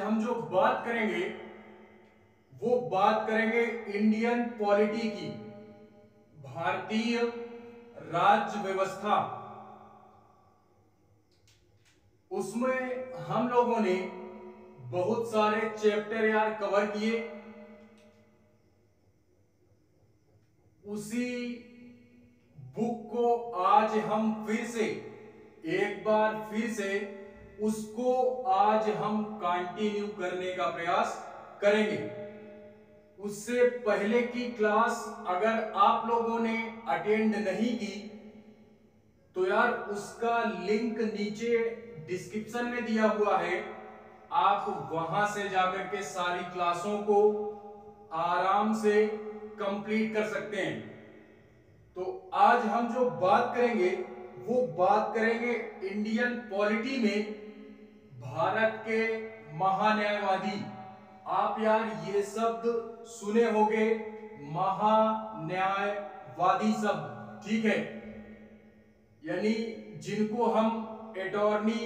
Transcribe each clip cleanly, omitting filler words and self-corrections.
हम जो बात करेंगे वो बात करेंगे इंडियन पॉलिटी की, भारतीय राज्य व्यवस्था। उसमें हम लोगों ने बहुत सारे चैप्टर यार कवर किए। उसी बुक को आज हम फिर से एक बार फिर से उसको आज हम कंटिन्यू करने का प्रयास करेंगे। उससे पहले की क्लास अगर आप लोगों ने अटेंड नहीं की तो यार उसका लिंक नीचे डिस्क्रिप्शन में दिया हुआ है, आप वहां से जाकर के सारी क्लासों को आराम से कंप्लीट कर सकते हैं। तो आज हम जो बात करेंगे वो बात करेंगे इंडियन पॉलिटी में भारत के महान्यायवादी। आप यार ये शब्द सुने होंगे, महान्यायवादी शब्द, ठीक है, यानी जिनको हम अटॉर्नी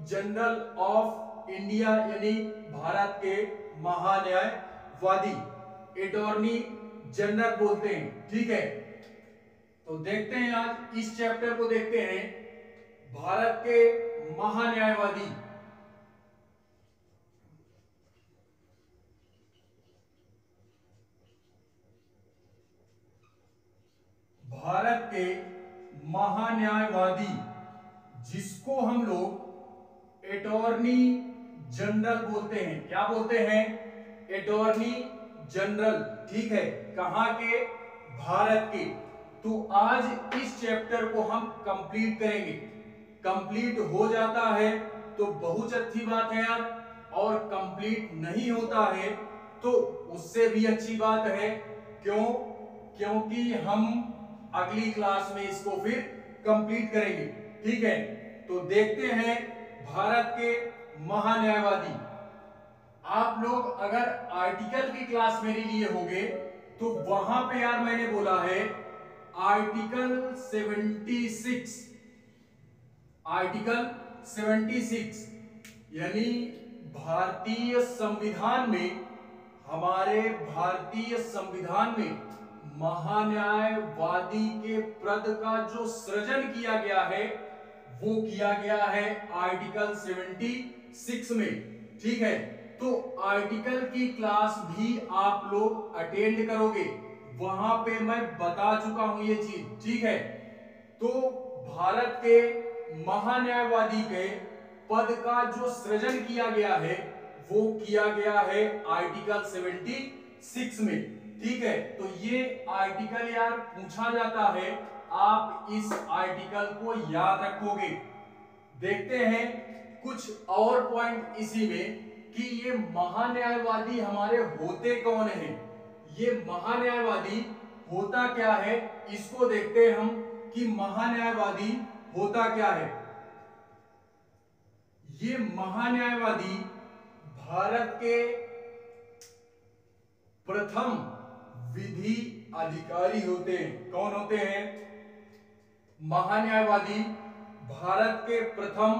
जनरल ऑफ इंडिया यानी भारत के महान्यायवादी अटॉर्नी जनरल बोलते हैं, ठीक है। तो देखते हैं आज इस चैप्टर को देखते हैं, भारत के महान्यायवादी। भारत के महान्यायवादी जिसको हम लोग अटॉर्नी जनरल बोलते हैं, क्या बोलते हैं? अटॉर्नी जनरल, ठीक है, कहां के? भारत के। तो आज इस चैप्टर को हम कंप्लीट करेंगे। कंप्लीट हो जाता है तो बहुत अच्छी बात है यार, और कंप्लीट नहीं होता है तो उससे भी अच्छी बात है। क्यों? क्योंकि हम अगली क्लास में इसको फिर कंप्लीट करेंगे, ठीक है। तो देखते हैं भारत के महान्यायवादी। आप लोग अगर आर्टिकल की क्लास मेरे लिए होंगे तो वहां पे यार मैंने बोला है आर्टिकल 76, आर्टिकल 76 यानी भारतीय संविधान में, हमारे भारतीय संविधान में महान्यायवादी के पद का जो सृजन किया गया है वो किया गया है आर्टिकल 76 में, ठीक है। तो आर्टिकल की क्लास भी आप लोग अटेंड करोगे, वहां पे मैं बता चुका हूं ये चीज, ठीक है। तो भारत के महान्यायवादी के पद का जो सृजन किया गया है वो किया गया है आर्टिकल 76 में, ठीक है। तो ये आर्टिकल यार पूछा जाता है, आप इस आर्टिकल को याद रखोगे। देखते हैं कुछ और पॉइंट इसी में कि ये महान्यायवादी हमारे होते कौन हैं, ये महान्यायवादी होता क्या है, इसको देखते हैं हम कि महान्यायवादी होता क्या है। ये महान्यायवादी भारत के प्रथम विधि अधिकारी होते हैं। कौन होते हैं? महान्यायवादी भारत के प्रथम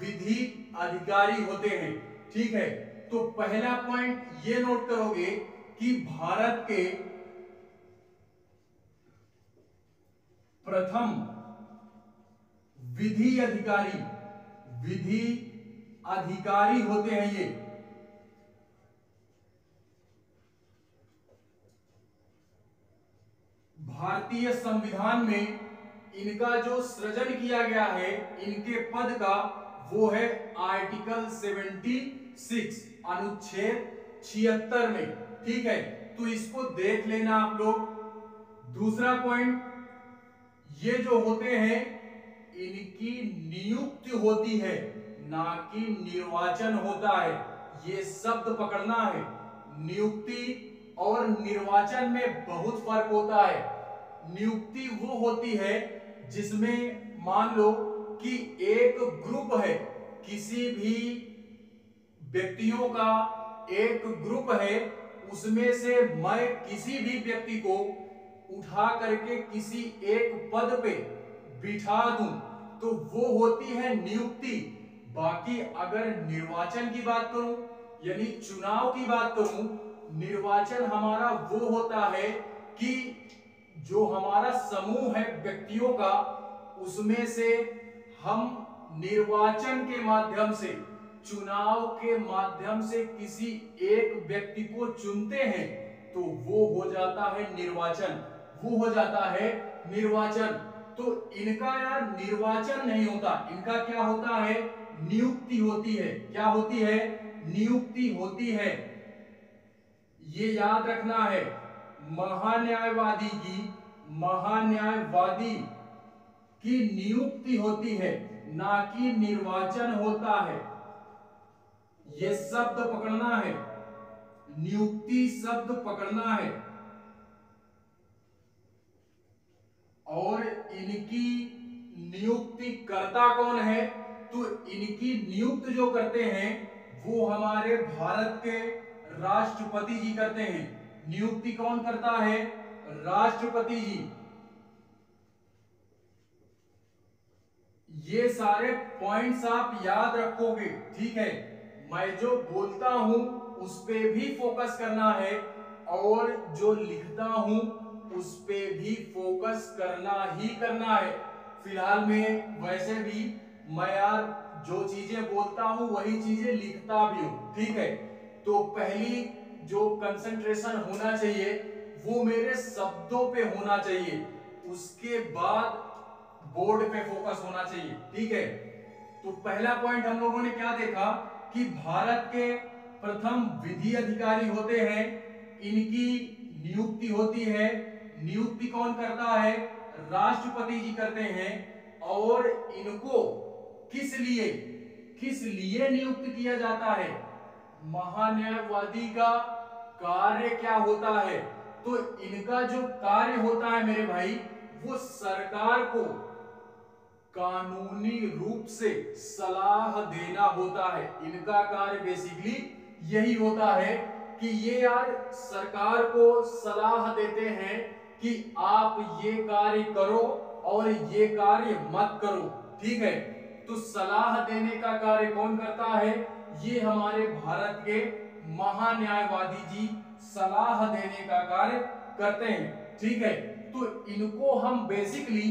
विधि अधिकारी होते हैं, ठीक है। तो पहला पॉइंट ये नोट करोगे कि भारत के प्रथम विधि अधिकारी, विधि अधिकारी होते हैं ये। भारतीय संविधान में इनका जो सृजन किया गया है इनके पद का, वो है आर्टिकल 76 अनुच्छेद 76 में, ठीक है। तो इसको देख लेना आप लोग। दूसरा पॉइंट, ये जो होते हैं इनकी नियुक्ति होती है, ना कि निर्वाचन होता है। ये शब्द पकड़ना है, नियुक्ति और निर्वाचन में बहुत फर्क होता है। नियुक्ति वो होती है जिसमें मान लो कि एक ग्रुप है, किसी भी व्यक्तियों का एक ग्रुप है, उसमें से मैं किसी भी व्यक्ति को उठा करके किसी एक पद पे बिठा दूं तो वो होती है नियुक्ति। बाकी अगर निर्वाचन की बात करूं यानी चुनाव की बात करूं, निर्वाचन हमारा वो होता है कि जो हमारा समूह है व्यक्तियों का, उसमें से हम निर्वाचन के माध्यम से, चुनाव के माध्यम से किसी एक व्यक्ति को चुनते हैं, तो वो हो जाता है निर्वाचन, वो हो जाता है निर्वाचन। तो इनका यार निर्वाचन नहीं होता, इनका क्या होता है, नियुक्ति होती है। क्या होती है, नियुक्ति होती है। ये याद रखना है, महान्यायवादी की नियुक्ति होती है, ना कि निर्वाचन होता है। ये शब्द पकड़ना है, नियुक्ति शब्द पकड़ना है। और इनकी नियुक्ति करता कौन है, तो इनकी नियुक्त जो करते हैं वो हमारे भारत के राष्ट्रपति जी करते हैं। नियुक्ति कौन करता है, राष्ट्रपति जी। ये सारे पॉइंट्स आप याद रखोगे, ठीक है। मैं जो बोलता हूं उस पे भी फोकस करना है, और जो लिखता हूं उस पे भी फोकस करना ही करना है। फिलहाल में वैसे भी मैं यार जो चीजें बोलता हूं वही चीजें लिखता भी हूं, ठीक है। तो पहली जो कंसंट्रेशन होना चाहिए वो मेरे शब्दों पे होना चाहिए, उसके बाद बोर्ड पे फोकस होना चाहिए, ठीक है। तो पहला पॉइंट हम लोगों ने क्या देखा कि भारत के प्रथम विधि अधिकारी होते हैं, इनकी नियुक्ति होती है। नियुक्ति कौन करता है, राष्ट्रपति जी करते हैं। और इनको किस लिए नियुक्त किया जाता है, महान्यायवादी का कार्य क्या होता है, तो इनका जो कार्य होता है मेरे भाई, वो सरकार को कानूनी रूप से सलाह देना होता है। इनका कार्य बेसिकली यही होता है कि ये यार सरकार को सलाह देते हैं कि आप ये कार्य करो और ये कार्य मत करो, ठीक है। तो सलाह देने का कार्य कौन करता है, ये हमारे भारत के महान्यायवादी जी सलाह देने का कार्य करते हैं, ठीक है। तो इनको हम बेसिकली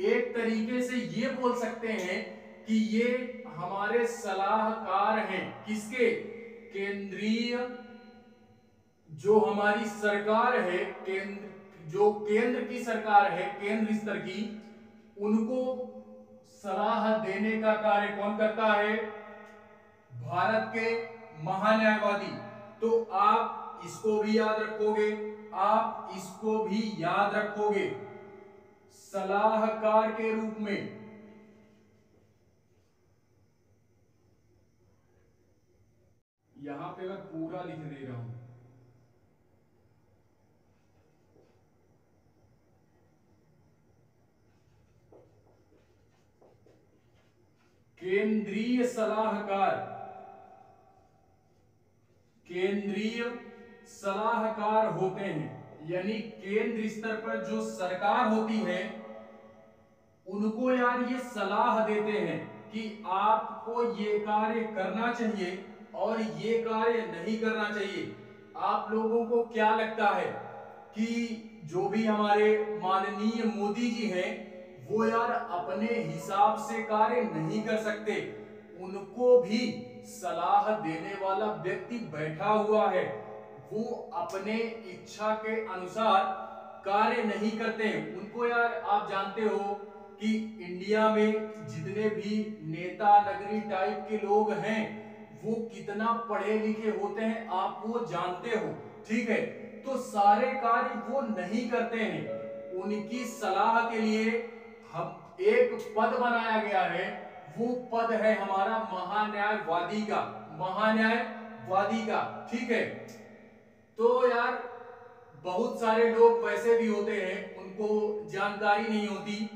एक तरीके से ये बोल सकते हैं कि ये हमारे सलाहकार हैं, किसके, केंद्रीय, जो हमारी सरकार है, जो केंद्र की सरकार है, केंद्र स्तर की, उनको सलाह देने का कार्य कौन करता है, भारत के महान्यायवादी। तो आप इसको भी याद रखोगे, आप इसको भी याद रखोगे, सलाहकार के रूप में। यहां पे मैं पूरा लिख दे रहा हूं, केंद्रीय सलाहकार, केंद्रीय सलाहकार होते हैं, यानी केंद्र स्तर पर जो सरकार होती है उनको यार ये सलाह देते हैं कि आपको ये कार्य करना चाहिए और ये कार्य नहीं करना चाहिए। आप लोगों को क्या लगता है कि जो भी हमारे माननीय मोदी जी हैं वो यार अपने हिसाब से कार्य नहीं कर सकते, उनको भी सलाह देने वाला व्यक्ति बैठा हुआ है, वो अपने इच्छा के अनुसार कार्य नहीं करते हैं। उनको यार आप जानते हो कि इंडिया में जितने भी नेता नगरी टाइप के लोग हैं वो कितना पढ़े लिखे होते हैं, आप वो जानते हो, ठीक है। तो सारे कार्य वो नहीं करते हैं, उनकी सलाह के लिए हम एक पद बनाया गया है, वो पद है हमारा महान्यायवादी का, महान्यायवादी का, ठीक है। तो यार बहुत सारे लोग वैसे भी होते हैं उनको जानकारी नहीं होती,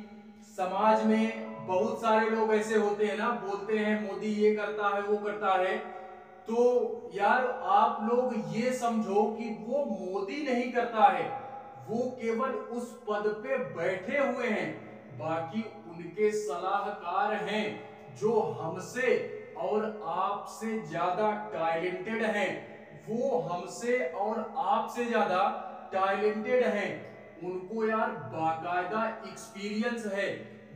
समाज में बहुत सारे लोग ऐसे होते हैं ना, बोलते हैं मोदी ये करता है वो करता है। तो यार आप लोग ये समझो कि वो मोदी नहीं करता है, वो केवल उस पद पे बैठे हुए हैं, बाकी उनके सलाहकार हैं जो हमसे और आपसे ज्यादा टैलेंटेड हैं, वो हमसे और आपसे ज्यादा टैलेंटेड हैं, उनको यार बाकायदा एक्सपीरियंस है,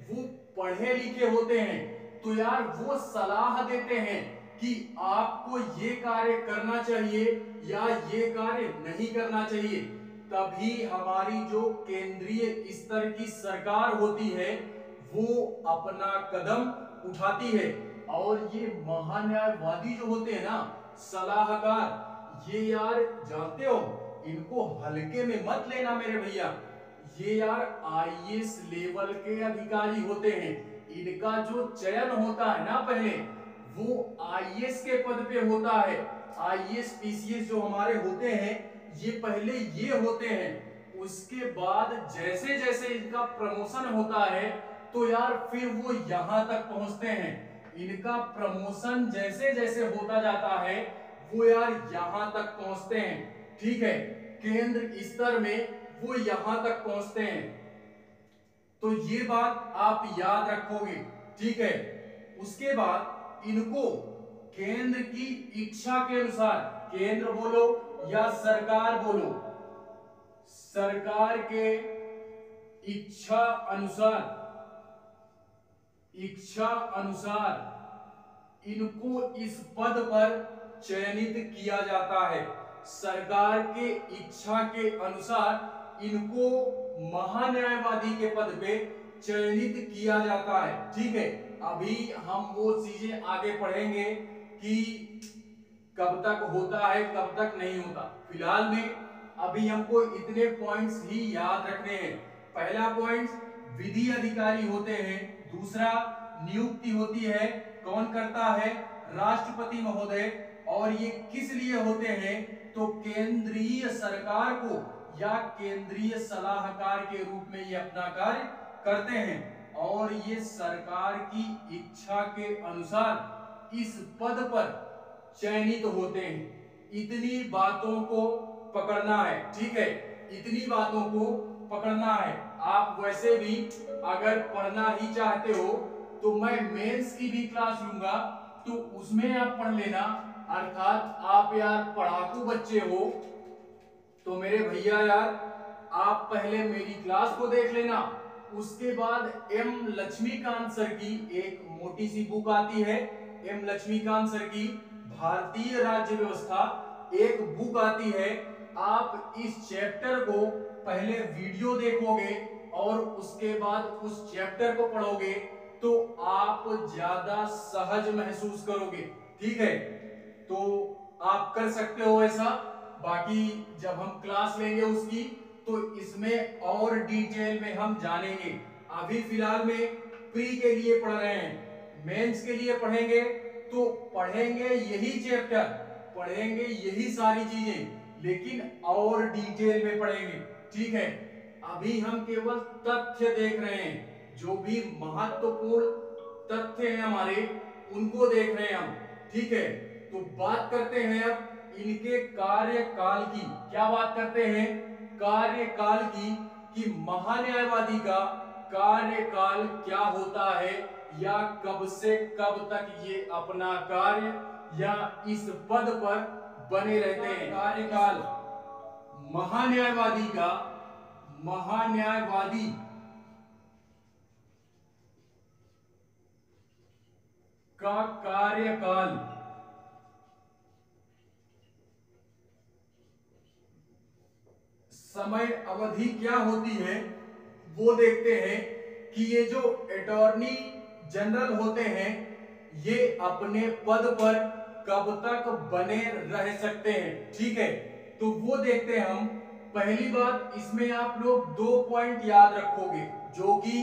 वो पढ़े लिखे होते हैं, तो यार वो सलाह देते हैं कि आपको ये कार्य करना चाहिए या ये कार्य नहीं करना चाहिए। तभी हमारी जो केंद्रीय स्तर की सरकार होती है वो अपना कदम उठाती है। और ये महान्यायवादी जो होते हैं ना, सलाहकार, ये यार जानते हो, इनको हल्के में मत लेना मेरे भैया। ये यार आईएएस लेवल के अधिकारी होते हैं। इनका जो चयन होता है ना पहले, वो आईएएस के पद पे होता है। आईएएस पीसीएस जो हमारे होते हैं, ये पहले ये होते हैं। उसके बाद जैसे जैसे इनका प्रमोशन होता है तो यार फिर वो यहां तक पहुंचते हैं। इनका प्रमोशन जैसे जैसे होता जाता है वो यार यहां तक पहुंचते हैं। ठीक है, केंद्र स्तर में वो यहां तक पहुंचते हैं। तो ये बात आप याद रखोगे। ठीक है, उसके बाद इनको केंद्र की इच्छा के अनुसार, केंद्र बोलो या सरकार बोलो, सरकार के इच्छा अनुसार, इच्छा अनुसार इनको इस पद पर चयनित किया जाता है। सरकार के इच्छा के अनुसार इनको महान्यायवादी के पद पे चयनित किया जाता है। ठीक है, अभी हम वो चीजें आगे पढ़ेंगे कि कब तक होता है कब तक नहीं होता। फिलहाल में अभी हमको इतने पॉइंट्स ही याद रखने हैं। पहला पॉइंट, विधि अधिकारी होते हैं। दूसरा, नियुक्ति होती है, कौन करता है? राष्ट्रपति महोदय। और ये किस लिए होते हैं? तो केंद्रीय सरकार को या केंद्रीय सलाहकार के रूप में ये अपना कार्य करते हैं। और ये सरकार की इच्छा के अनुसार इस पद पर चयनित होते हैं। इतनी बातों को पकड़ना है। ठीक है, इतनी बातों को पकड़ना है। आप वैसे भी अगर पढ़ना ही चाहते हो तो मैं मेंस की भी क्लास लूंगा, तो उसमें आप पढ़ लेना। अर्थात आप यार पढ़ाकू बच्चे हो तो मेरे भैया यार आप पहले मेरी क्लास को देख लेना। उसके बाद एम लक्ष्मीकांत सर की एक मोटी सी बुक आती है, एम लक्ष्मीकांत सर की भारतीय राज्य व्यवस्था, एक बुक आती है। आप इस चैप्टर को पहले वीडियो देखोगे और उसके बाद उस चैप्टर को पढ़ोगे तो आप ज्यादा सहज महसूस करोगे। ठीक है, तो आप कर सकते हो ऐसा। बाकी जब हम क्लास लेंगे उसकी तो इसमें और डिटेल में हम जानेंगे। अभी फिलहाल में प्री के लिए पढ़ रहे हैं, मेंस के लिए पढ़ेंगे तो पढ़ेंगे यही चैप्टर, पढ़ेंगे यही सारी चीजें, लेकिन और डिटेल में पढ़ेंगे। ठीक है, अभी हम केवल तथ्य देख रहे हैं, जो भी महत्वपूर्ण तथ्य हैं हमारे उनको देख रहे हैं हम। ठीक है, तो बात करते हैं अब इनके कार्यकाल की। क्या बात करते हैं? कार्यकाल की, कि महान्यायवादी का कार्यकाल क्या होता है या कब से कब तक ये अपना कार्य या इस पद पर बने रहते हैं। कार्यकाल महान्यायवादी का, महान्यायवादी का कार्यकाल समय अवधि क्या होती है वो देखते हैं कि ये जो अटॉर्नी जनरल होते हैं ये अपने पद पर कब तक बने रह सकते हैं। ठीक है, तो वो देखते हैं हम। पहली बात, इसमें आप लोग 2 पॉइंट याद रखोगे जो कि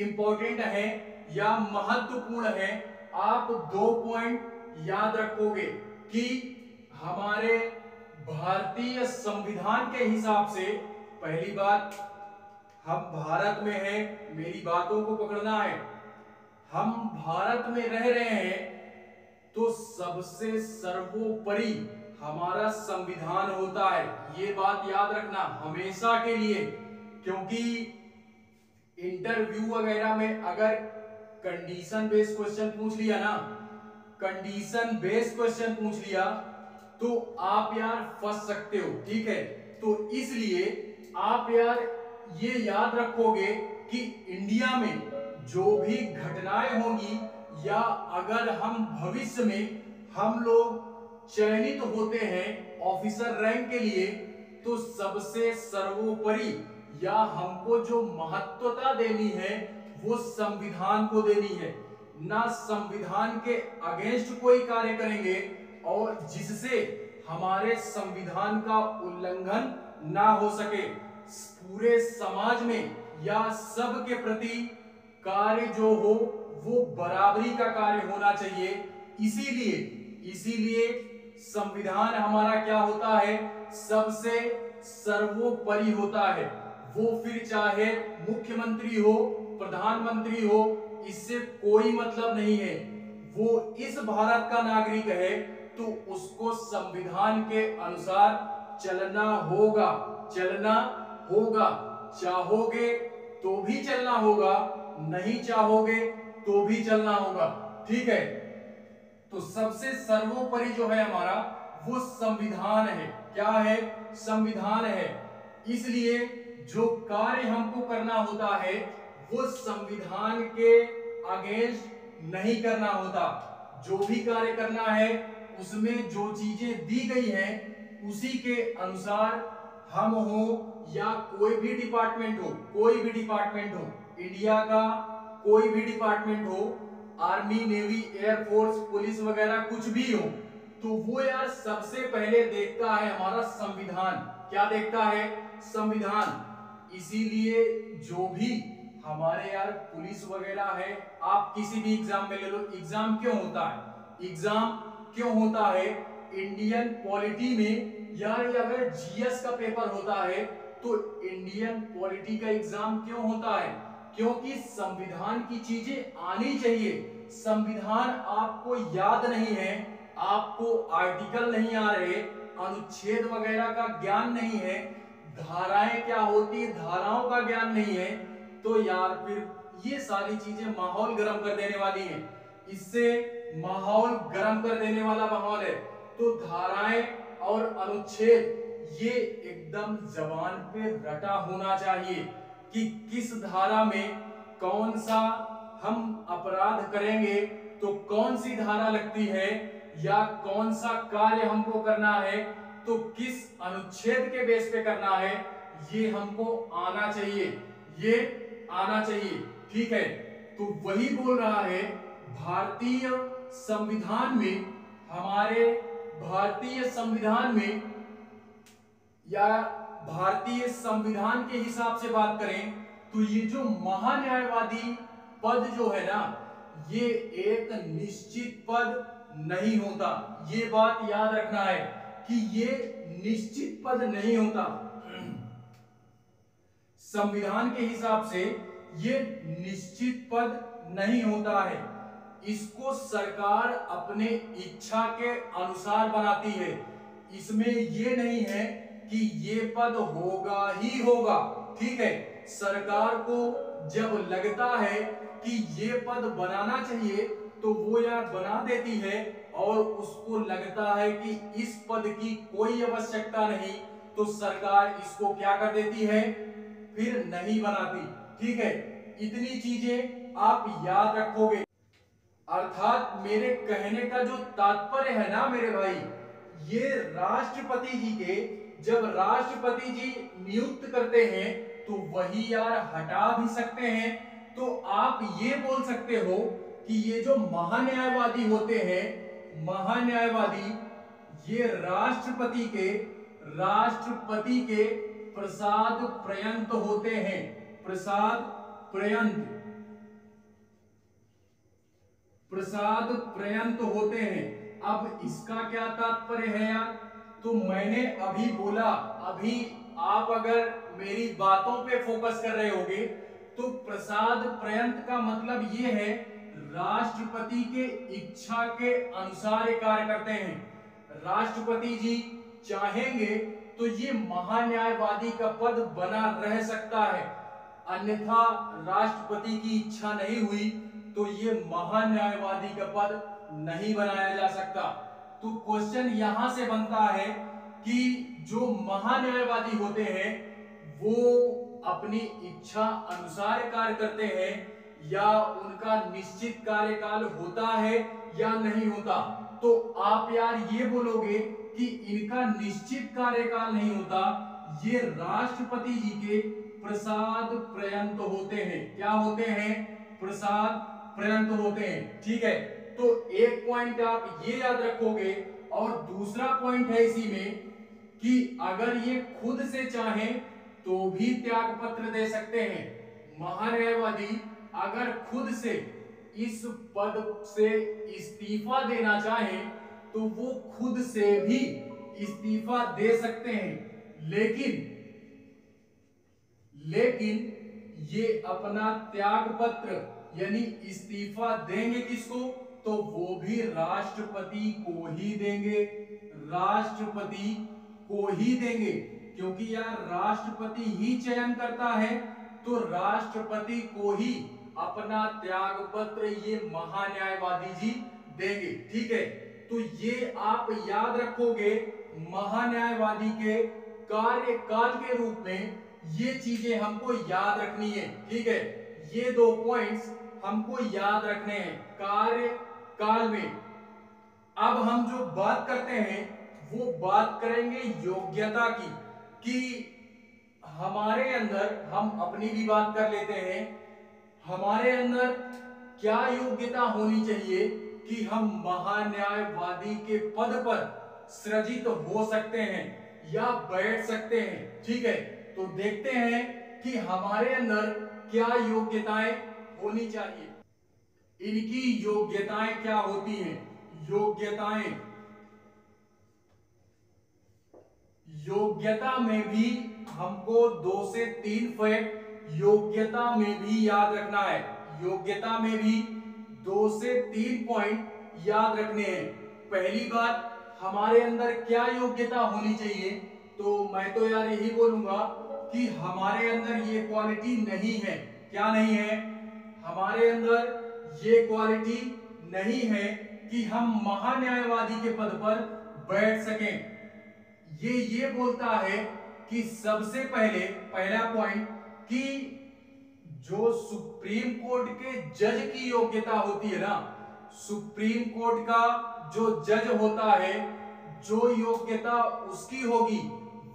इंपॉर्टेंट है या महत्वपूर्ण है। आप 2 पॉइंट याद रखोगे कि हमारे भारतीय संविधान के हिसाब से, पहली बात, हम भारत में हैं, मेरी बातों को पकड़ना है। हम भारत में रह रहे हैं तो सबसे सर्वोपरि हमारा संविधान होता है। ये बात याद रखना हमेशा के लिए, क्योंकि इंटरव्यू वगैरह में अगर कंडीशन बेस्ड क्वेश्चन पूछ लिया ना कंडीशन बेस्ड क्वेश्चन पूछ लिया तो आप यार फंस सकते हो, ठीक है। तो इसलिए आप यार ये याद रखोगे कि इंडिया में जो भी घटनाएं होंगी या अगर हम भविष्य में हम लोग चयनित होते हैं ऑफिसर रैंक के लिए, तो सबसे सर्वोपरि या हमको जो महत्वता देनी है वो संविधान को देनी है। ना संविधान के अगेंस्ट कोई कार्य करेंगे और जिससे हमारे संविधान का उल्लंघन ना हो सके। पूरे समाज में या सब के प्रति कार्य जो हो वो बराबरी का कार्य होना चाहिए। इसीलिए संविधान हमारा क्या होता है, सबसे सर्वोपरि होता है। वो फिर चाहे मुख्यमंत्री हो, प्रधानमंत्री हो, इससे कोई मतलब नहीं है। वो इस भारत का नागरिक है तो उसको संविधान के अनुसार चलना होगा। चाहोगे तो भी चलना होगा, नहीं चाहोगे तो भी चलना होगा, ठीक है। तो सबसे सर्वोपरि जो है हमारा वो संविधान है। क्या है? संविधान है। इसलिए जो कार्य हमको करना होता है वो संविधान के अगेंस्ट नहीं करना होता। जो भी कार्य करना है उसमें जो चीजें दी गई हैं उसी के अनुसार हम हो या कोई भी डिपार्टमेंट हो, इंडिया का कोई भी डिपार्टमेंट हो, आर्मी, नेवी, एयरफोर्स, पुलिस वगैरह कुछ भी हो, तो वो यार सबसे पहले देखता है हमारा संविधान। क्या देखता है? संविधान। इसीलिए जो भी हमारे यार पुलिस वगैरह है, आप किसी भी एग्जाम में ले लो, एग्जाम क्यों होता है? इंडियन पॉलिटी में यार अगर जीएस का पेपर होता है तो इंडियन पॉलिटी का एग्जाम क्यों होता है? क्योंकि संविधान की चीजें आनी चाहिए। संविधान आपको याद नहीं है, आपको आर्टिकल नहीं आ रहे, अनुच्छेद वगैरह का ज्ञान नहीं है, धाराएं क्या होती है धाराओं का ज्ञान नहीं है, तो यार फिर ये सारी चीजें माहौल गर्म कर देने वाली है। इससे माहौल गर्म कर देने वाला माहौल है। तो धाराएं और अनुच्छेद ये एकदम जबान पे रटा होना चाहिए कि किस धारा में कौन सा हम अपराध करेंगे तो कौन सी धारा लगती है, या कौन सा कार्य हमको करना है तो किस अनुच्छेद के बेस पे करना है, ये हमको आना चाहिए, ठीक है। तो वही बोल रहा है भारतीय संविधान में, हमारे भारतीय संविधान में या भारतीय संविधान के हिसाब से बात करें तो ये जो महान्यायवादी पद जो है ना, ये एक निश्चित पद नहीं होता। ये बात याद रखना है कि ये निश्चित पद नहीं होता। संविधान के हिसाब से ये निश्चित पद नहीं होता है। इसको सरकार अपने इच्छा के अनुसार बनाती है। इसमें ये नहीं है कि ये पद होगा ही होगा, ठीक है। सरकार को जब लगता है कि ये पद बनाना चाहिए तो वो यार बना देती है, और उसको लगता है कि इस पद की कोई आवश्यकता नहीं तो सरकार इसको क्या कर देती है, फिर नहीं बनाती, ठीक है। इतनी चीजें आप याद रखोगे। अर्थात मेरे कहने का जो तात्पर्य है ना मेरे भाई, ये राष्ट्रपति जी के जब राष्ट्रपति जी नियुक्त करते हैं तो वही यार हटा भी सकते हैं। तो आप ये बोल सकते हो कि ये जो महान्यायवादी होते हैं, महान्यायवादी ये राष्ट्रपति के प्रसाद पर्यंत होते हैं, प्रसाद पर्यंत होते हैं। अब इसका क्या तात्पर्य है यार? तो मैंने अभी बोला, अभी आप अगर मेरी बातों पे फोकस कर रहे होगे तो प्रसाद पर्यंत का मतलब ये है राष्ट्रपति के इच्छा के अनुसार कार्य करते हैं। राष्ट्रपति जी चाहेंगे तो ये महान्यायवादी का पद बना रह सकता है, अन्यथा राष्ट्रपति की इच्छा नहीं हुई तो ये महान्यायवादी का पद नहीं बनाया जा सकता। तो क्वेश्चन यहां से बनता है कि जो महान्यायवादी होते हैं वो अपनी इच्छा अनुसार कार्य करते हैं या उनका निश्चित कार्यकाल होता है या नहीं होता। तो आप यार ये बोलोगे कि इनका निश्चित कार्यकाल नहीं होता, ये राष्ट्रपति जी के प्रसाद पर्यंत होते हैं। क्या होते हैं? प्रसाद पर्यंत होते हैं। ठीक है, तो एक पॉइंट आप ये याद रखोगे और दूसरा पॉइंट है इसी में कि अगर ये खुद से चाहें तो भी त्याग पत्र दे सकते हैं। महान्यायवादी अगर खुद से इस पद से इस्तीफा देना चाहें तो वो खुद से भी इस्तीफा दे सकते हैं, लेकिन ये अपना त्याग पत्र यानी इस्तीफा देंगे किसको? तो वो भी राष्ट्रपति को ही देंगे, राष्ट्रपति को ही देंगे, क्योंकि यार राष्ट्रपति ही चयन करता है। तो राष्ट्रपति को ही अपना त्याग पत्र ये महान्यायवादी जी देंगे। ठीक है, तो ये आप याद रखोगे महान्यायवादी के कार्यकाल के रूप में ये चीजें हमको याद रखनी है। ठीक है, ये दो पॉइंट्स हमको याद रखने हैं कार्यकाल में। अब हम जो बात करते हैं वो बात करेंगे योग्यता की, कि हमारे अंदर, हम अपनी भी बात कर लेते हैं, हमारे अंदर क्या योग्यता होनी चाहिए कि हम महान्यायवादी के पद पर सृजित हो सकते हैं या बैठ सकते हैं। ठीक है, तो देखते हैं कि हमारे अंदर क्या योग्यताएं होनी चाहिए। इनकी योग्यताएं क्या होती हैं? योग्यता में भी हमको 2 से 3 फैक्ट योग्यता में भी याद रखना है। योग्यता में भी 2 से 3 पॉइंट याद रखने हैं। पहली बात, हमारे अंदर क्या योग्यता होनी चाहिए? तो मैं तो यार यही बोलूंगा कि हमारे अंदर ये क्वालिटी नहीं है। क्या नहीं है? हमारे अंदर ये क्वालिटी नहीं है कि हम महान्यायवादी के पद पर बैठ सकें। ये बोलता है कि सबसे पहले पहला पॉइंट कि जो सुप्रीम कोर्ट के जज की योग्यता होती है ना, सुप्रीम कोर्ट का जो जज होता है, जो योग्यता उसकी होगी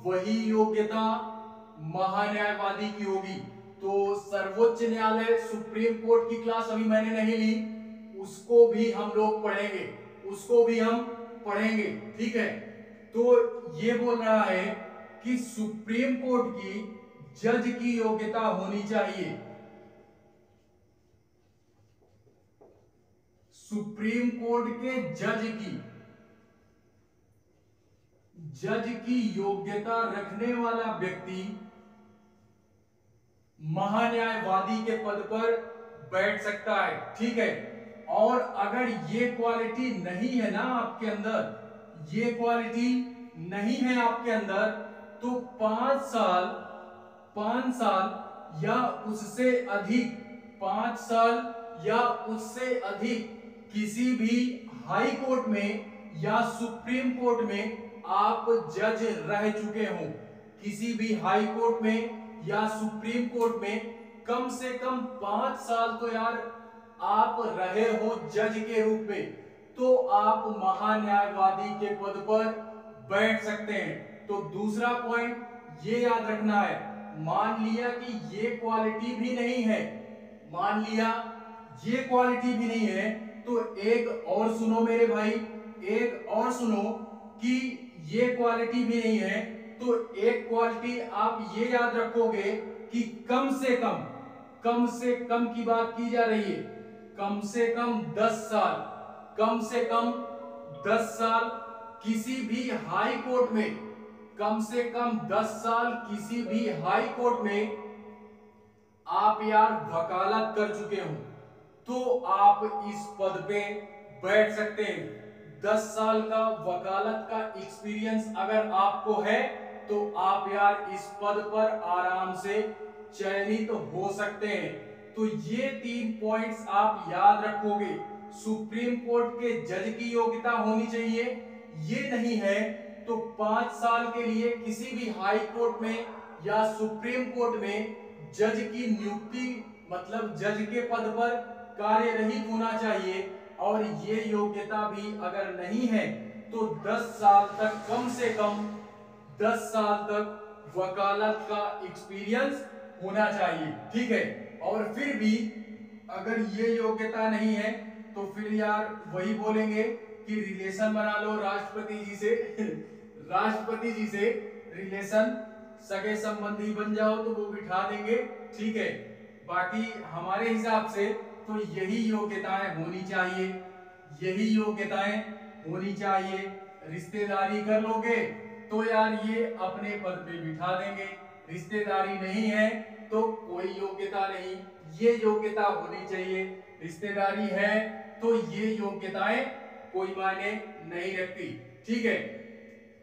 वही योग्यता महान्यायवादी की होगी। तो सर्वोच्च न्यायालय सुप्रीम कोर्ट की क्लास अभी मैंने नहीं ली, उसको भी हम लोग पढ़ेंगे, उसको भी हम पढ़ेंगे। ठीक है, तो ये बोल रहा है कि सुप्रीम कोर्ट की जज की योग्यता होनी चाहिए। सुप्रीम कोर्ट के जज की योग्यता रखने वाला व्यक्ति महान्यायवादी के पद पर बैठ सकता है। ठीक है, और अगर ये क्वालिटी नहीं है ना आपके अंदर, ये क्वालिटी नहीं है आपके अंदर, तो 5 साल या उससे अधिक, 5 साल या उससे अधिक किसी भी हाई कोर्ट में या सुप्रीम कोर्ट में आप जज रह चुके हो, किसी भी हाई कोर्ट में या सुप्रीम कोर्ट में कम से कम 5 साल तो यार आप रहे हो जज के रूप में, तो आप महान्यायवादी के पद पर बैठ सकते हैं। तो दूसरा पॉइंट ये याद रखना है, मान लिया कि ये क्वालिटी भी नहीं है, मान लिया ये क्वालिटी भी नहीं है, तो एक और सुनो मेरे भाई, एक और सुनो कि ये क्वालिटी भी नहीं है, तो एक क्वालिटी आप ये याद रखोगे कि कम से कम की बात की जा रही है, कम से कम 10 साल, कम से कम 10 साल किसी भी हाई कोर्ट में, कम से कम 10 साल किसी भी हाई कोर्ट में आप यार वकालत कर चुके हो, तो आप इस पद पे बैठ सकते हैं। 10 साल का वकालत का एक्सपीरियंस अगर आपको है तो आप यार इस पद पर आराम से चयनित हो सकते हैं। तो ये 3 पॉइंट्स आप याद रखोगे, सुप्रीम कोर्ट के जज की योग्यता होनी चाहिए, ये नहीं है तो 5 साल के लिए किसी भी हाई कोर्ट में या सुप्रीम कोर्ट में जज की नियुक्ति मतलब जज के पद पर कार्यरहित होना चाहिए, और ये योग्यता भी अगर नहीं है तो 10 साल तक, कम से कम 10 साल तक वकालत का एक्सपीरियंस होना चाहिए। ठीक है, और फिर भी अगर ये योग्यता नहीं है तो फिर यार वही बोलेंगे कि रिलेशन बना लो राष्ट्रपति जी से राष्ट्रपति जी से रिलेशन, सगे संबंधी बन जाओ तो वो बिठा देंगे। ठीक है, बाकी हमारे हिसाब से तो यही योग्यताएं होनी चाहिए, यही योग्यताएं होनी चाहिए। रिश्तेदारी कर लोगे तो यार ये अपने पद पे बिठा देंगे, रिश्तेदारी नहीं है तो कोई योग्यता नहीं, ये योग्यता होनी चाहिए। रिश्तेदारी है तो ये योग्यताएं कोई मायने नहीं रखती। ठीक है,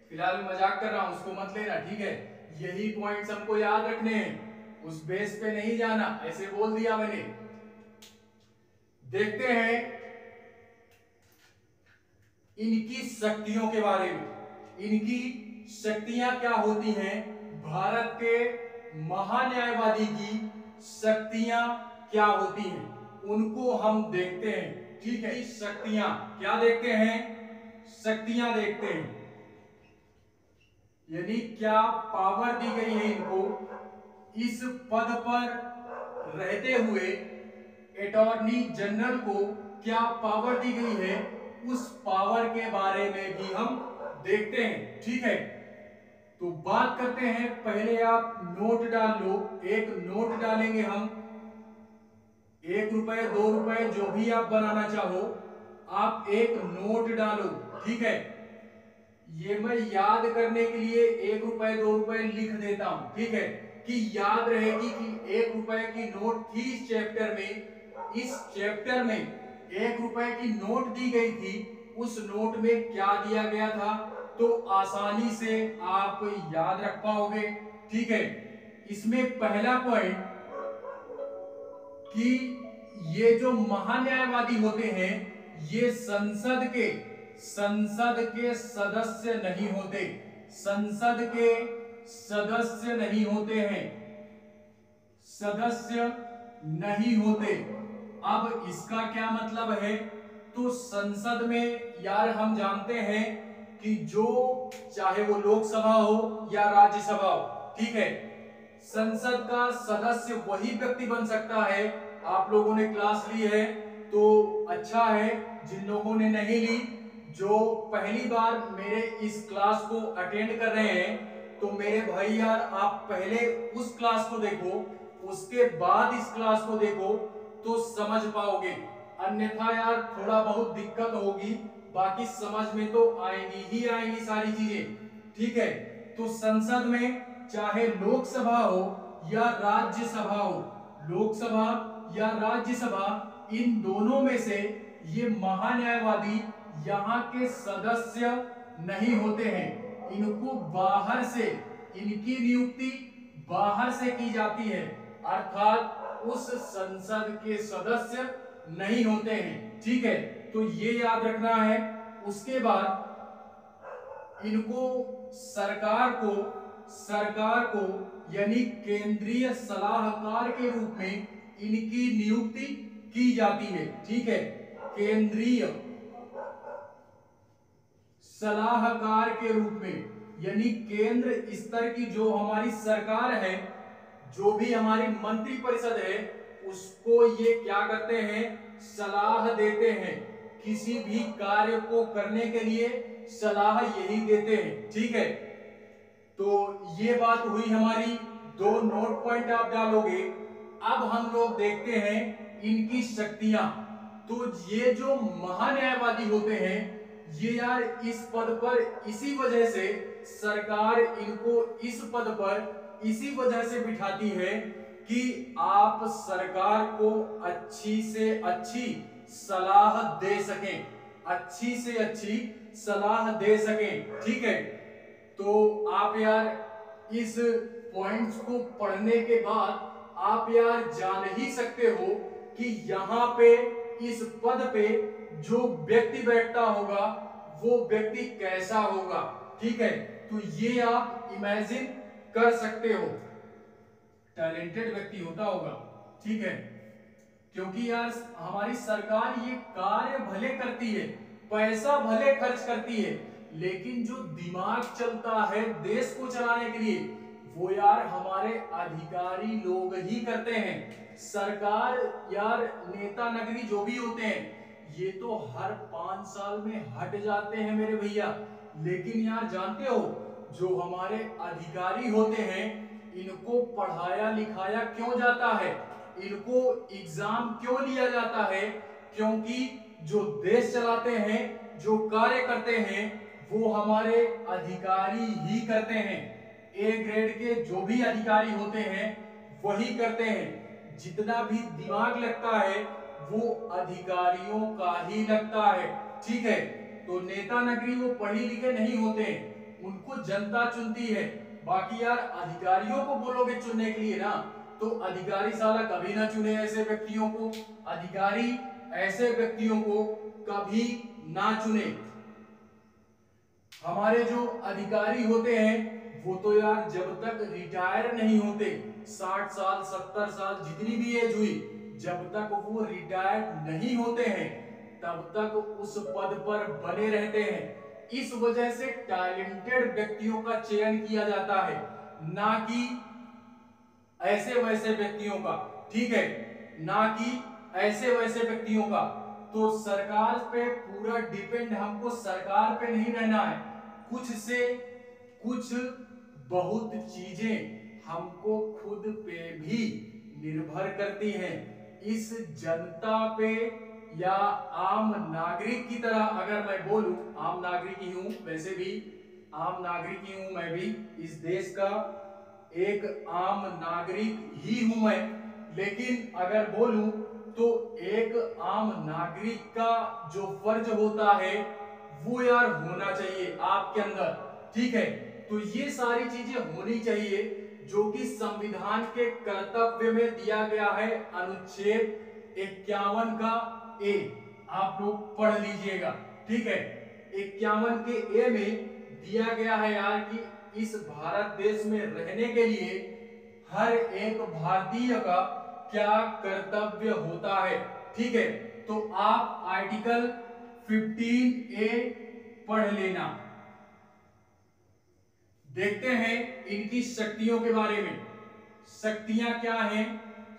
फिलहाल मजाक कर रहा हूं, उसको मत लेना। ठीक है, यही पॉइंट्स हमको याद रखने हैं, उस बेस पे नहीं जाना, ऐसे बोल दिया मैंने। देखते हैं इनकी शक्तियों के बारे में, इनकी शक्तियां क्या होती हैं, भारत के महान्यायवादी की शक्तियां क्या होती हैं, उनको हम देखते हैं। ठीक है, शक्तियां क्या देखते हैं, शक्तियां देखते हैं, यानी क्या पावर दी गई है इनको इस पद पर रहते हुए, अटॉर्नी जनरल को क्या पावर दी गई है, उस पावर के बारे में भी हम देखते हैं। ठीक है, तो बात करते हैं, पहले आप नोट डाल लो, एक नोट डालेंगे हम, 1 रुपए 2 रुपए जो भी आप बनाना चाहो, आप एक नोट डालो। ठीक है, ये मैं याद करने के लिए 1 रुपए 2 रुपए लिख देता हूं। ठीक है, कि याद रहेगी कि 1 रुपए की नोट थी इस चैप्टर में, इस चैप्टर में 1 रुपए की नोट दी गई थी, उस नोट में क्या दिया गया था, तो आसानी से आप याद रख पाओगे। ठीक है, इसमें पहला पॉइंट कि ये जो महान्यायवादी होते हैं ये संसद के सदस्य नहीं होते, संसद के सदस्य नहीं होते हैं, सदस्य नहीं होते। अब इसका क्या मतलब है, तो संसद में यार हम जानते हैं कि जो चाहे वो लोकसभा हो या राज्यसभा हो, ठीक है, संसद का सदस्य वही व्यक्ति बन सकता है। आप लोगों ने क्लास ली है तो अच्छा है, जिन लोगों ने नहीं ली, जो पहली बार मेरे इस क्लास को अटेंड कर रहे हैं, तो मेरे भाई यार आप पहले उस क्लास को देखो, उसके बाद इस क्लास को देखो तो समझ पाओगे, अन्यथा यार थोड़ा बहुत दिक्कत होगी, बाकी समझ में तो आएंगी ही आएंगी सारी चीजें। ठीक है, तो संसद में चाहे लोकसभा हो या राज्यसभा हो, लोकसभा या राज्यसभा, इन दोनों में से ये महान्यायवादी यहाँ के सदस्य नहीं होते हैं, इनको बाहर से, इनकी नियुक्ति बाहर से की जाती है, अर्थात उस संसद के सदस्य नहीं होते हैं। ठीक है, तो ये याद रखना है। उसके बाद इनको सरकार को यानी केंद्रीय सलाहकार के रूप में इनकी नियुक्ति की जाती है। ठीक है, केंद्रीय सलाहकार के रूप में, यानी केंद्र स्तर की जो हमारी सरकार है, जो भी हमारी मंत्री परिषद है, उसको ये क्या करते हैं, सलाह देते हैं, किसी भी कार्य को करने के लिए सलाह यही देते हैं। ठीक है, तो ये बात हुई हमारी, 2 नोट पॉइंट आप डालोगे। अब हम लोग देखते हैं इनकी शक्तियां। तो ये जो महान्यायवादी होते हैं ये यार इस पद पर इसी वजह से सरकार इनको इस पद पर इसी वजह से बिठाती है कि आप सरकार को अच्छी से अच्छी सलाह दे सकें, अच्छी से अच्छी सलाह दे सकें। ठीक है, तो आप यार इस पॉइंट्स को पढ़ने के बाद आप यार जान ही सकते हो कि यहाँ पे इस पद पे जो व्यक्ति बैठता होगा वो व्यक्ति कैसा होगा। ठीक है, तो ये आप इमेजिन कर सकते हो, टैलेंटेड व्यक्ति होता होगा। ठीक है, क्योंकि यार हमारी सरकार ये कार्य भले करती है, पैसा भले खर्च करती है, लेकिन जो दिमाग चलता है देश को चलाने के लिए वो यार हमारे अधिकारी लोग ही करते हैं। सरकार यार नेता नगरी जो भी होते हैं ये तो हर 5 साल में हट जाते हैं मेरे भैया, लेकिन यार जानते हो जो हमारे अधिकारी होते हैं इनको पढ़ाया लिखाया क्यों जाता है, इनको एग्जाम क्यों लिया जाता है, क्योंकि जो देश चलाते हैं जो कार्य करते हैं वो हमारे अधिकारी ही करते हैं। ए ग्रेड के जो भी अधिकारी होते हैं वही करते हैं, जितना भी दिमाग लगता है वो अधिकारियों का ही लगता है। ठीक है, तो नेता नगरी वो पढ़े लिखे नहीं होते, उनको जनता चुनती है। बाकी यार अधिकारियों को बोलोगे चुनने के लिए ना तो अधिकारी साला कभी ना चुने ऐसे व्यक्तियों को, अधिकारी ऐसे व्यक्तियों को कभी ना चुने। हमारे जो अधिकारी होते हैं वो तो यार जब तक रिटायर नहीं होते, 60 साल 70 साल जितनी भी एज हुई, जब तक वो रिटायर नहीं होते हैं तब तक उस पद पर बने रहते हैं। इस वजह से टैलेंटेड व्यक्तियों का चयन किया जाता है, ना कि ऐसे वैसे व्यक्तियों का। ठीक है, ना कि ऐसे वैसे व्यक्तियों का। तो सरकार पे पूरा डिपेंड हमको सरकार पे नहीं रहना है, कुछ से कुछ बहुत चीजें हमको खुद पे भी निर्भर करती हैं। इस जनता पे या आम नागरिक की तरह अगर मैं बोलूं, आम नागरिक ही हूं, वैसे भी आम नागरिक ही हूं मैं भी, इस देश का एक आम नागरिक ही हूं मैं, लेकिन अगर बोलूं तो एक आम नागरिक का जो फर्ज होता है वो यार होना चाहिए आपके अंदर। ठीक है, तो ये सारी चीजें होनी चाहिए जो कि संविधान के कर्तव्य में दिया गया है, अनुच्छेद 51 का ए, आप लोग पढ़ लीजिएगा। ठीक है, 51 के ए में दिया गया है यार कि इस भारत देश में रहने के लिए हर एक भारतीय का क्या कर्तव्य होता है। ठीक है, तो आप आर्टिकल 15 ए पढ़ लेना। देखते हैं इनकी शक्तियों के बारे में, शक्तियां क्या हैं,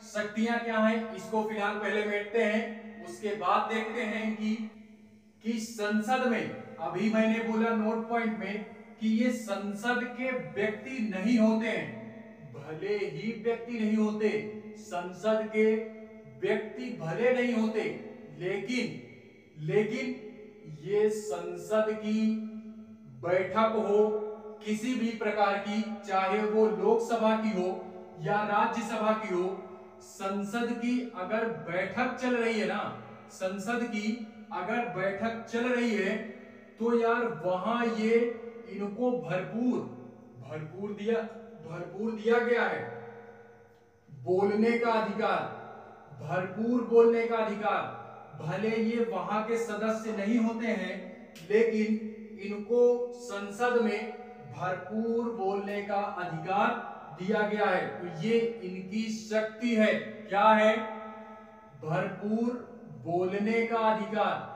शक्तियां क्या हैं इसको फिलहाल पहले बैठते हैं, उसके बाद देखते हैं इनकी कि संसद में, अभी मैंने बोला नोट पॉइंट में कि ये संसद के व्यक्ति नहीं होते हैं, भले ही व्यक्ति नहीं होते, संसद के व्यक्ति भले नहीं होते, लेकिन ये संसद की बैठक हो किसी भी प्रकार की, चाहे वो लोकसभा की हो या राज्यसभा की हो, संसद की अगर बैठक चल रही है ना, संसद की अगर बैठक चल रही है तो यार वहां ये इनको भरपूर दिया गया है बोलने का अधिकार, भरपूर बोलने का अधिकार। भले ये वहां के सदस्य नहीं होते हैं लेकिन इनको संसद में भरपूर बोलने का अधिकार दिया गया है, तो ये इनकी शक्ति है। क्या है? भरपूर बोलने का अधिकार।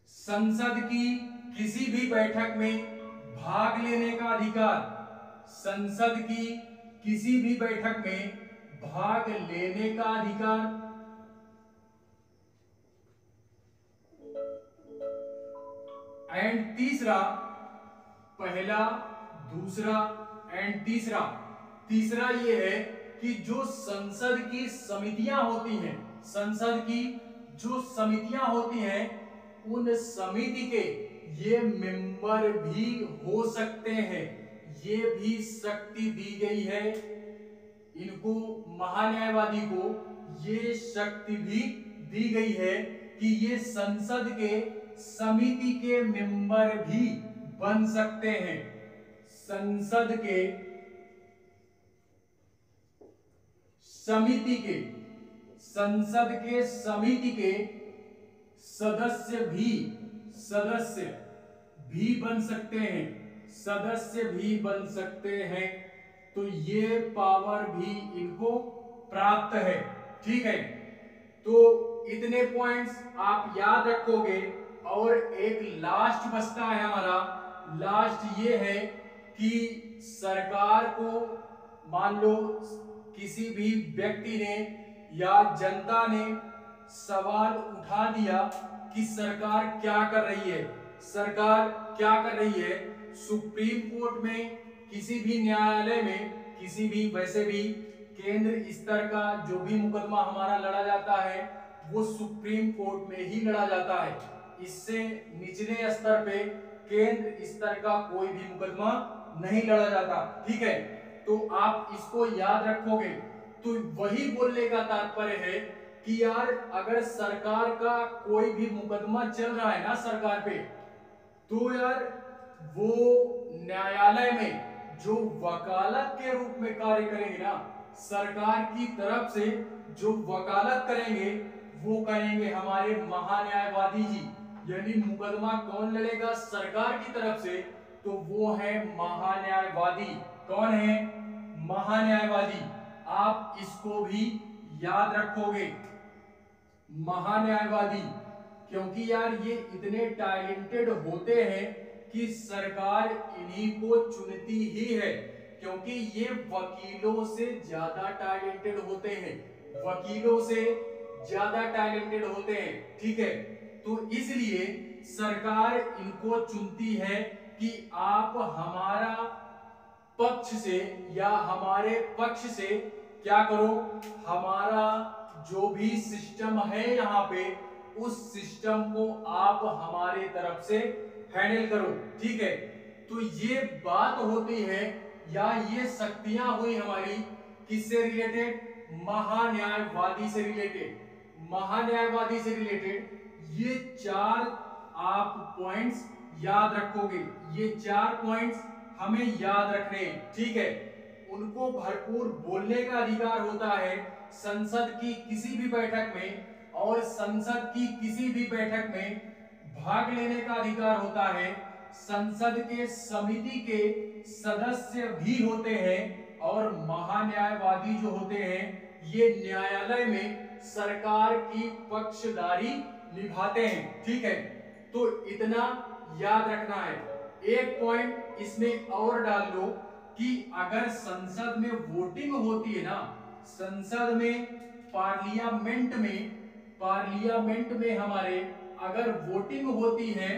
संसद की किसी भी बैठक में भाग लेने का अधिकार, संसद की किसी भी बैठक में भाग लेने का अधिकार। एंड तीसरा, पहला, दूसरा एंड तीसरा, तीसरा ये है कि जो संसद की समितियां होती हैं, संसद की जो समितियां होती हैं उन समिति के ये मेंबर भी हो सकते हैं, ये भी शक्ति दी गई है इनको, महान्यायवादी को ये शक्ति भी दी गई है कि ये संसद के समिति के मेंबर भी बन सकते हैं, संसद के समिति के, संसद के समिति के सदस्य भी बन सकते हैं, सदस्य भी बन सकते हैं। तो ये पावर भी इनको प्राप्त है। ठीक है, तो इतने पॉइंट्स आप याद रखोगे। और एक लास्ट बचता है हमारा, लास्ट ये है कि सरकार को मान लो किसी भी व्यक्ति ने या जनता ने सवाल उठा दिया कि सरकार क्या कर रही है, सरकार क्या कर रही है। सुप्रीम कोर्ट में, किसी भी न्यायालय में, किसी भी, वैसे भी केंद्र स्तर का जो भी मुकदमा हमारा लड़ा जाता है वो सुप्रीम कोर्ट में ही लड़ा जाता है। इससे निचले स्तर पे केंद्र स्तर का कोई भी मुकदमा नहीं लड़ा जाता। ठीक है, तो आप इसको याद रखोगे। तो वही बोलने का तात्पर्य है कि यार अगर सरकार का कोई भी मुकदमा चल रहा है ना सरकार पे, तो यार वो न्यायालय में जो वकालत के रूप में कार्य करेंगे ना, सरकार की तरफ से जो वकालत करेंगे वो करेंगे हमारे महान्यायवादी जी। यानी मुकदमा कौन लड़ेगा सरकार की तरफ से, तो वो है महान्यायवादी। कौन है? महान्यायवादी। आप इसको भी याद रखोगे, महान्यायवादी। क्योंकि यार ये इतने टैलेंटेड होते हैं कि सरकार इन्हीं को चुनती ही है, क्योंकि ये वकीलों से ज्यादा टैलेंटेड होते हैं, वकीलों से ज्यादा टैलेंटेड होते हैं। ठीक है, तो इसलिए सरकार इनको चुनती है कि आप हमारा पक्ष से या हमारे पक्ष से क्या करो, हमारा जो भी सिस्टम है यहाँ पे उस सिस्टम को आप हमारे तरफ से हैंडल करो। ठीक है, तो ये बात होती है या ये शक्तियां हुई हमारी किससे रिलेटेड? महान्यायवादी से रिलेटेड। महान्यायवादी से रिलेटेड ये चार आप पॉइंट्स याद रखोगे, ये चार पॉइंट्स हमें याद रखने हैं। ठीक है, उनको भरपूर बोलने का अधिकार होता है संसद की किसी भी बैठक में, और संसद की किसी भी बैठक में भाग लेने का अधिकार होता है। संसद के समिति के सदस्य भी होते हैं, और महान्यायवादी जो होते हैं ये न्यायालय में सरकार की पक्षधारी निभाते हैं। ठीक है, तो इतना याद रखना है। एक पॉइंट इसमें और डाल लो कि अगर संसद में वोटिंग होती है ना, संसद में पार्लियामेंट में हमारे अगर वोटिंग होती है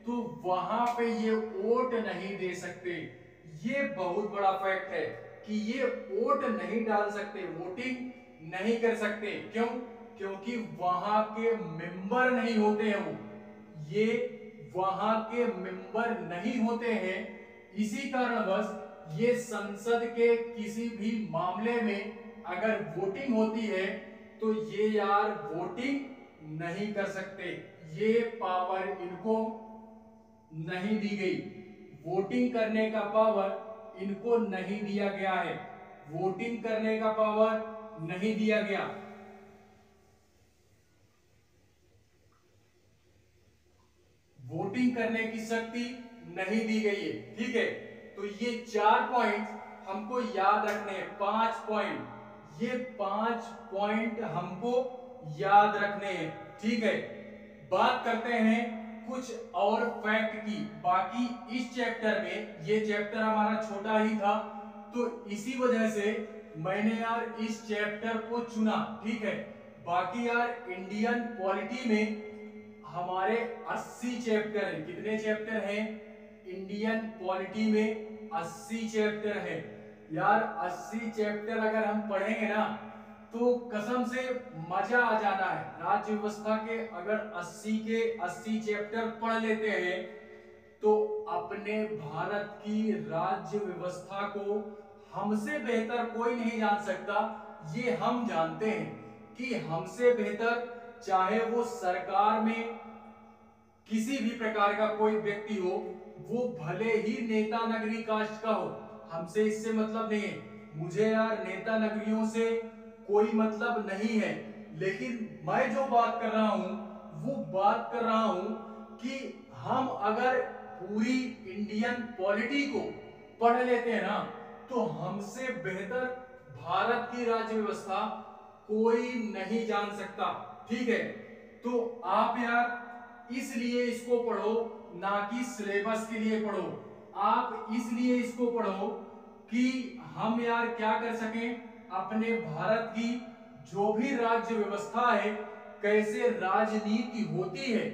तो वहां पे ये वोट नहीं दे सकते। ये बहुत बड़ा फैक्ट है कि ये वोट नहीं डाल सकते, वोटिंग नहीं कर सकते। क्यों? क्योंकि वहां के मेंबर नहीं होते हैं, वो ये वहां के मेंबर नहीं होते हैं। इसी कारणवश ये संसद के किसी भी मामले में अगर वोटिंग होती है तो ये यार वोटिंग नहीं कर सकते, ये पावर इनको नहीं दी गई। वोटिंग करने का पावर इनको नहीं दिया गया है, वोटिंग करने का पावर नहीं दिया गया। वोटिंग करने की शक्ति नहीं दी गई है। ठीक है, तो ये चार पॉइंट हमको याद रखने हैं, 5 पॉइंट, ये 5 पॉइंट हमको याद रखने हैं। ठीक है, बात करते हैं कुछ और फैक्ट की। बाकी इस चैप्टर में, ये चैप्टर हमारा छोटा ही था तो इसी वजह से मैंने यार इस चैप्टर को चुना। ठीक है, बाकी यार इंडियन पॉलिटी में हमारे 80 चैप्टर हैं। कितने चैप्टर हैं? इंडियन पॉलिटी में 80 चैप्टर हैं। यार 80 चैप्टर अगर हम पढ़ेंगे ना तो कसम से मजा आ जाना है। राज्य व्यवस्था के अगर 80 के 80 चैप्टर पढ़ लेते हैं तो अपने भारत की राज्य व्यवस्था को हमसे बेहतर कोई नहीं जान सकता। ये हम जानते हैं कि हमसे बेहतर चाहे वो सरकार में किसी भी प्रकार का कोई व्यक्ति हो, वो भले ही नेता नगरी कास्ट का हो, हमसे इससे मतलब नहीं है। मुझे यार नेता नगरियों से कोई मतलब नहीं है। लेकिन मैं जो बात कर रहा हूं वो बात कर रहा हूं कि हम अगर पूरी इंडियन पॉलिटी को पढ़ लेते हैं ना, तो हमसे बेहतर भारत की राज्य व्यवस्था कोई नहीं जान सकता। ठीक है, तो आप यार इसलिए इसको पढ़ो, ना कि सिलेबस के लिए पढ़ो। आप इसलिए इसको पढ़ो कि हम यार क्या कर सकें, अपने भारत की जो भी राज्य व्यवस्था है, कैसे राजनीति होती है,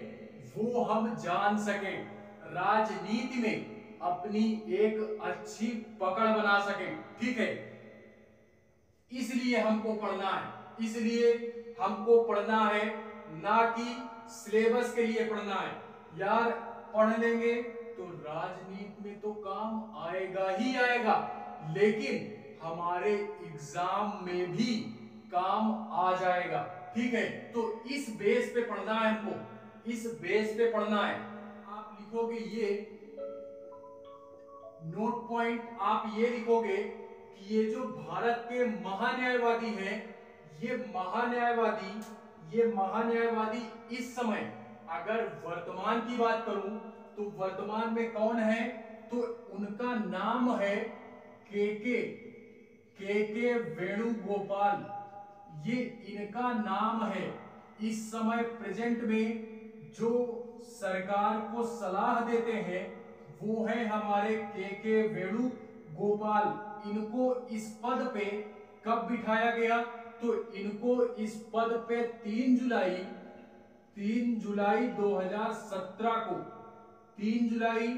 वो हम जान सकें, राजनीति में अपनी एक अच्छी पकड़ बना सकें। ठीक है, इसलिए हमको पढ़ना है, इसलिए हमको पढ़ना है, ना कि सिलेबस के लिए पढ़ना है। यार पढ़ लेंगे तो राजनीति में तो काम आएगा ही आएगा, लेकिन हमारे एग्जाम में भी काम आ जाएगा। ठीक है, तो इस बेस पे पढ़ना है हमको, इस बेस पे पढ़ना है। आप लिखोगे ये नोट पॉइंट, आप ये लिखोगे कि ये जो भारत के महान्यायवादी हैं, ये महान्यायवादी इस समय, अगर वर्तमान की बात करूं तो वर्तमान में कौन है, तो उनका नाम है के वेणुगोपाल। ये इनका नाम है। इस समय प्रेजेंट में जो सरकार को सलाह देते हैं वो है हमारे के वेणुगोपाल। इनको इस पद पे कब बिठाया गया, तो इनको इस पद पे 3 जुलाई 2017 को 3 जुलाई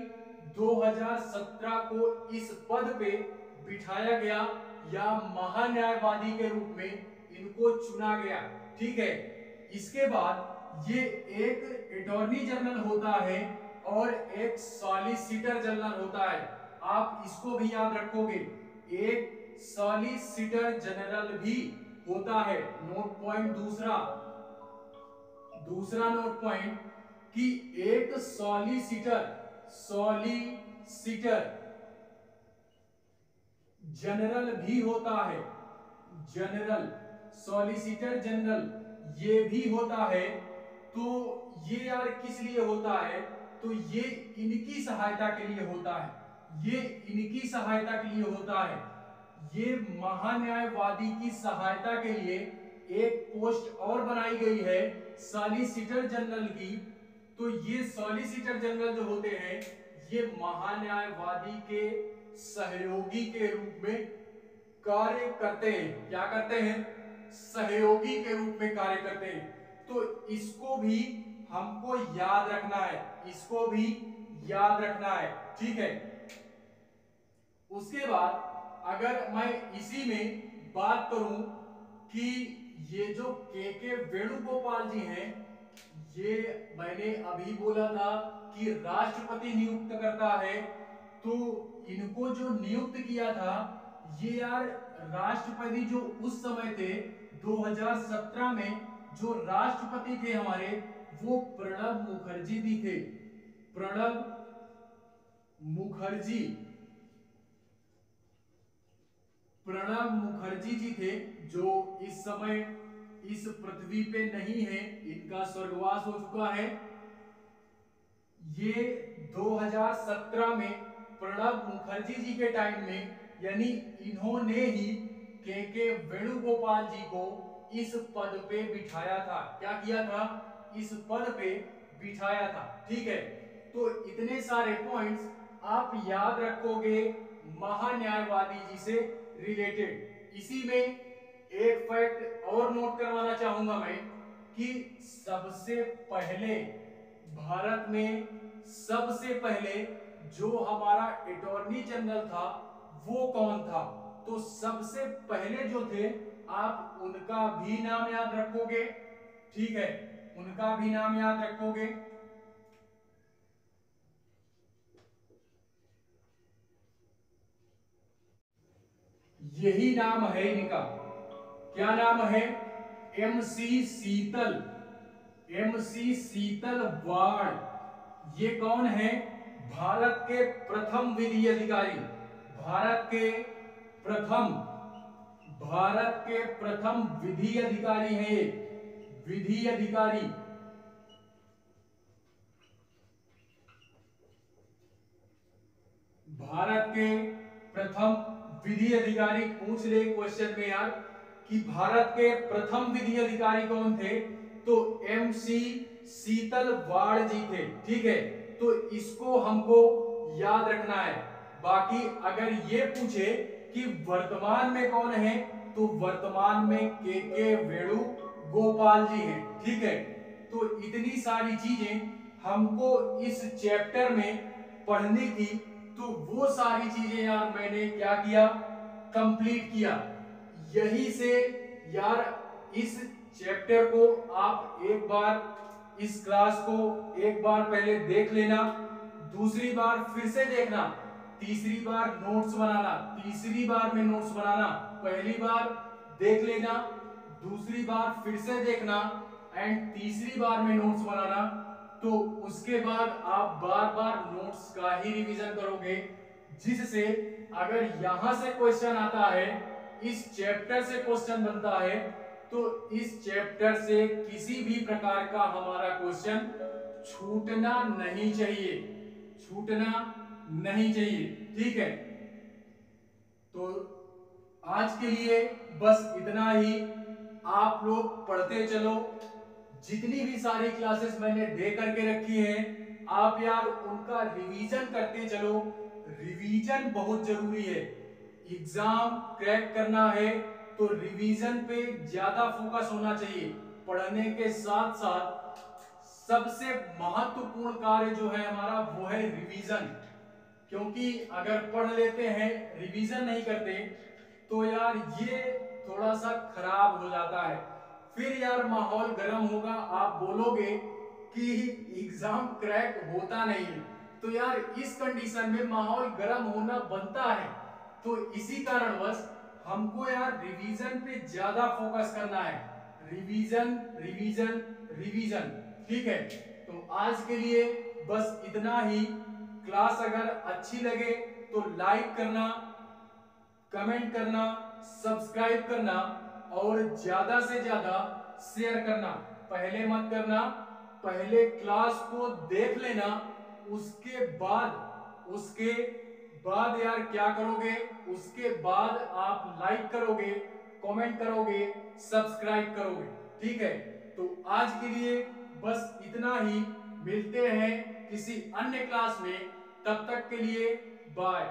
2017 को इस पद पे बिठाया गया, या महान्यायवादी के रूप में इनको चुना गया। ठीक है, इसके बाद ये एक अटॉर्नी जनरल होता है और एक सॉलिसिटर जनरल होता है। आप इसको भी याद रखोगे, एक सॉलिसिटर जनरल भी होता है। नोट पॉइंट दूसरा नोट पॉइंट कि एक सॉलिसिटर जनरल भी होता है। जनरल सॉलिसिटर जनरल ये भी होता है। तो ये यार किस लिए होता है, तो ये इनकी सहायता के लिए होता है, ये इनकी सहायता के लिए होता है। ये महान्यायवादी की सहायता के लिए एक पोस्ट और बनाई गई है सॉलिसिटर जनरल की। तो ये सॉलिसिटर जनरल जो होते हैं, ये महान्यायवादी के सहयोगी के रूप में कार्य करते हैं। क्या करते हैं, सहयोगी के रूप में कार्य करते हैं। तो इसको भी हमको याद रखना है, इसको भी याद रखना है। ठीक है, उसके बाद अगर मैं इसी में बात करूं कि ये जो के वेणुगोपाल जी हैं, ये मैंने अभी बोला था कि राष्ट्रपति नियुक्त करता है। तो इनको जो नियुक्त किया था, ये यार राष्ट्रपति जो उस समय थे 2017 में जो राष्ट्रपति थे हमारे, वो प्रणब मुखर्जी भी थे। प्रणब मुखर्जी जी थे, जो इस समय इस पृथ्वी पे नहीं है, इनका स्वर्गवास हो चुका है। ये 2017 में प्रणब मुखर्जी जी के टाइम में, यानी इन्होंने ही के वेणुगोपाल जी को इस पद पे बिठाया था। क्या किया था, इस पद पे बिठाया था। ठीक है, तो इतने सारे पॉइंट्स आप याद रखोगे महान्यायवादी जी से रिलेटेड। इसी में एक फैक्ट और नोट करवाना चाहूंगा मैं कि सबसे पहले भारत में सबसे पहले जो हमारा अटॉर्नी जनरल था वो कौन था, तो सबसे पहले जो थे आप उनका भी नाम याद रखोगे। ठीक है, उनका भी नाम याद रखोगे। यही नाम है इनका। क्या नाम है, MC शीतल वार्ड। ये कौन है, भारत के प्रथम विधि अधिकारी, भारत के प्रथम भारत के प्रथम विधि अधिकारी हैं ये, विधि अधिकारी। भारत के प्रथम विधि अधिकारी पूछ ले क्वेश्चन में यार कि भारत के प्रथम विधि अधिकारी कौन थे, तो MC शीतलवाड़ जी थे। ठीक है, तो इसको हमको याद रखना है। बाकी अगर ये पूछे कि वर्तमान में कौन है, तो वर्तमान में के वेणुगोपाल जी हैं। ठीक है, तो इतनी सारी चीजें हमको इस चैप्टर में पढ़नी थी, तो वो सारी चीजें यार मैंने क्या किया, कंप्लीट किया। यही से यार इस चैप्टर को आप एक बार, इस क्लास को एक बार पहले देख लेना, दूसरी बार फिर से देखना, तीसरी बार नोट्स बनाना, तीसरी बार में नोट्स बनाना, पहली बार देख लेना, दूसरी बार फिर से देखना एंड तीसरी बार में नोट्स बनाना। तो उसके बाद आप बार बार नोट्स का ही रिवीजन करोगे, जिससे अगर यहां से क्वेश्चन आता है, इस चैप्टर से क्वेश्चन बनता है, तो इस चैप्टर से किसी भी प्रकार का हमारा क्वेश्चन छूटना नहीं चाहिए, छूटना नहीं चाहिए। ठीक है, तो आज के लिए बस इतना ही। आप लोग पढ़ते चलो, जितनी भी सारी क्लासेस मैंने दे करके रखी हैं, आप यार उनका रिवीजन करते चलो। रिवीजन बहुत जरूरी है, एग्जाम क्रैक करना है तो रिवीजन पे ज्यादा फोकस होना चाहिए। पढ़ने के साथ साथ सबसे महत्वपूर्ण कार्य जो है हमारा, वो है रिवीजन। क्योंकि अगर पढ़ लेते हैं, रिवीजन नहीं करते, तो यार ये थोड़ा सा खराब हो जाता है। फिर यार माहौल गर्म होगा, आप बोलोगे कि एग्जाम क्रैक होता नहीं है, तो यार इस कंडीशन में माहौल गर्म होना बनता है। तो इसी कारणवश हमको यार रिवीजन पे ज्यादा फोकस करना है, रिवीजन रिवीजन रिवीजन। ठीक है, तो आज के लिए बस इतना ही। क्लास अगर अच्छी लगे तो लाइक करना, कमेंट करना, सब्सक्राइब करना और ज्यादा से ज्यादा शेयर करना। पहले मत करना, पहले क्लास को देख लेना, उसके बाद यार क्या करोगे, उसके बाद आप लाइक करोगे, कमेंट करोगे, सब्सक्राइब करोगे। ठीक है, तो आज के लिए बस इतना ही। मिलते हैं किसी अन्य क्लास में, तब तक के लिए बाय।